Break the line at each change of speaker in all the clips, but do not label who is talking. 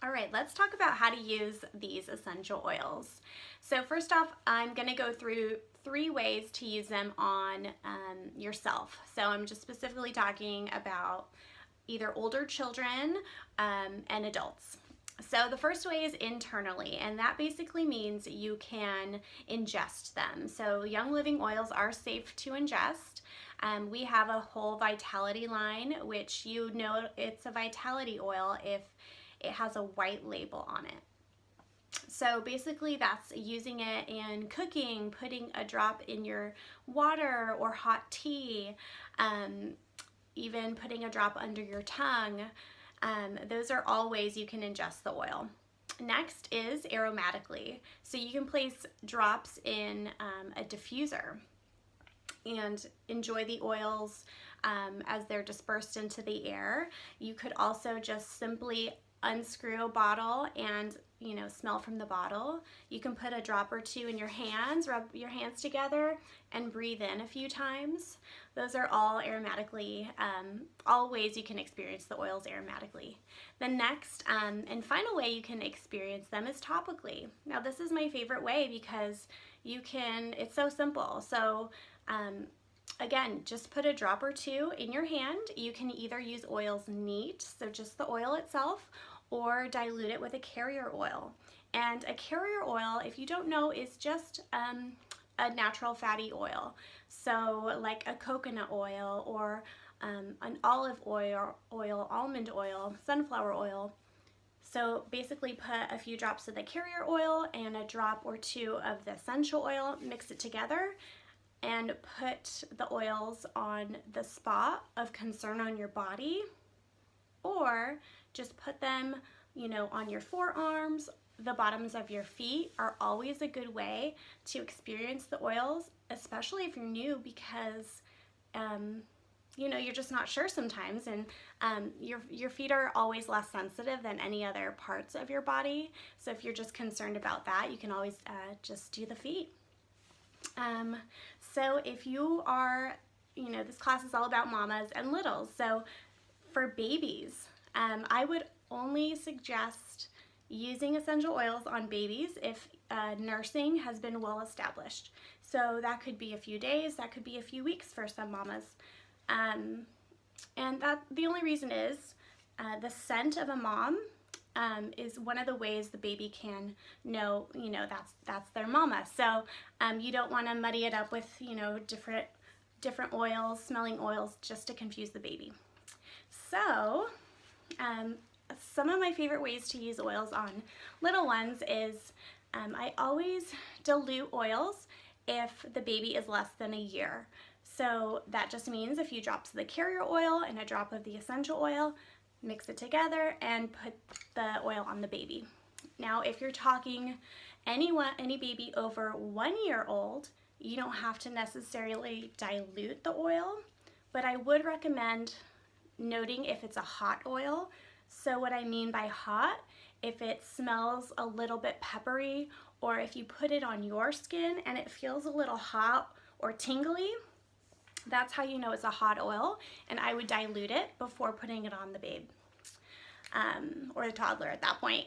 All right, let's talk about how to use these essential oils. So first off, I'm going to go through 3 ways to use them on yourself. So I'm just specifically talking about either older children and adults. So the first way is internally, and that basically means you can ingest them. So Young Living oils are safe to ingest. We have a whole Vitality line, which you know it's a Vitality oil if it has a white label on it. So basically that's using it in cooking, putting a drop in your water or hot tea, even putting a drop under your tongue. Those are all ways you can ingest the oil. Next is aromatically. So you can place drops in a diffuser and enjoy the oils as they're dispersed into the air. You could also just simply unscrew a bottle and smell from the bottle. You can put a drop or 2 in your hands, rub your hands together and breathe in a few times. Those are all aromatically, all ways you can experience the oils aromatically. The next and final way you can experience them is topically. Now this is my favorite way because it's so simple. So again, just put a drop or 2 in your hand. You can either use oils neat, so just the oil itself, or dilute it with a carrier oil. And a carrier oil, if you don't know, is just a natural fatty oil. So like a coconut oil or an olive oil, almond oil, sunflower oil. So basically put a few drops of the carrier oil and a drop or 2 of the essential oil, mix it together, and put the oils on the spot of concern on your body, or just put them, on your forearms. The bottoms of your feet are always a good way to experience the oils, especially if you're new, because you're just not sure sometimes, and your feet are always less sensitive than any other parts of your body. So if you're just concerned about that, you can always just do the feet. So if you are, this class is all about mamas and littles. So for babies, I would only suggest using essential oils on babies if nursing has been well established. So that could be a few days, that could be a few weeks for some mamas. And that the only reason is the scent of a mom is one of the ways the baby can know, that's their mama. So you don't want to muddy it up with, different oils, smelling oils, just to confuse the baby. So some of my favorite ways to use oils on little ones is I always dilute oils if the baby is less than a year. So that just means a few drops of the carrier oil and a drop of the essential oil, mix it together and put the oil on the baby. Now if you're talking any baby over 1 year old, you don't have to necessarily dilute the oil, but I would recommend noting if it's a hot oil. So what I mean by hot, if it smells a little bit peppery, or if you put it on your skin and it feels a little hot or tingly, that's how you know it's a hot oil, and I would dilute it before putting it on the babe or the toddler at that point.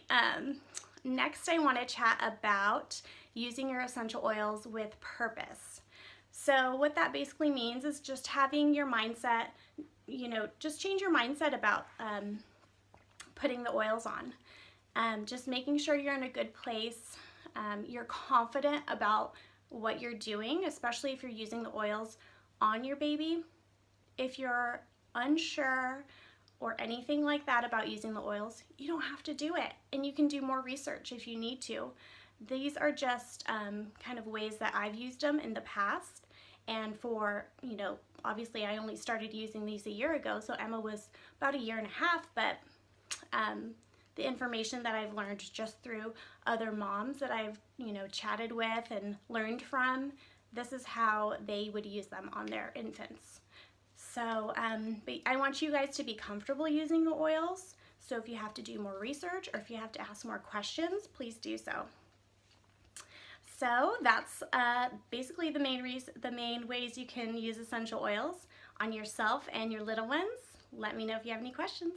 Next, I want to chat about using your essential oils with purpose. So what that basically means is just having your mindset, just change your mindset about putting the oils on. Just making sure you're in a good place, you're confident about what you're doing, especially if you're using the oils on your baby. If you're unsure or anything like that about using the oils, you don't have to do it, and you can do more research if you need to. These are just kind of ways that I've used them in the past, and for, obviously I only started using these a year ago, so Emma was about 1.5 years, but the information that I've learned just through other moms that I've, chatted with and learned from, this is how they would use them on their infants. So but I want you guys to be comfortable using the oils. So if you have to do more research or if you have to ask more questions, please do so. So that's basically the main ways you can use essential oils on yourself and your little ones. Let me know if you have any questions.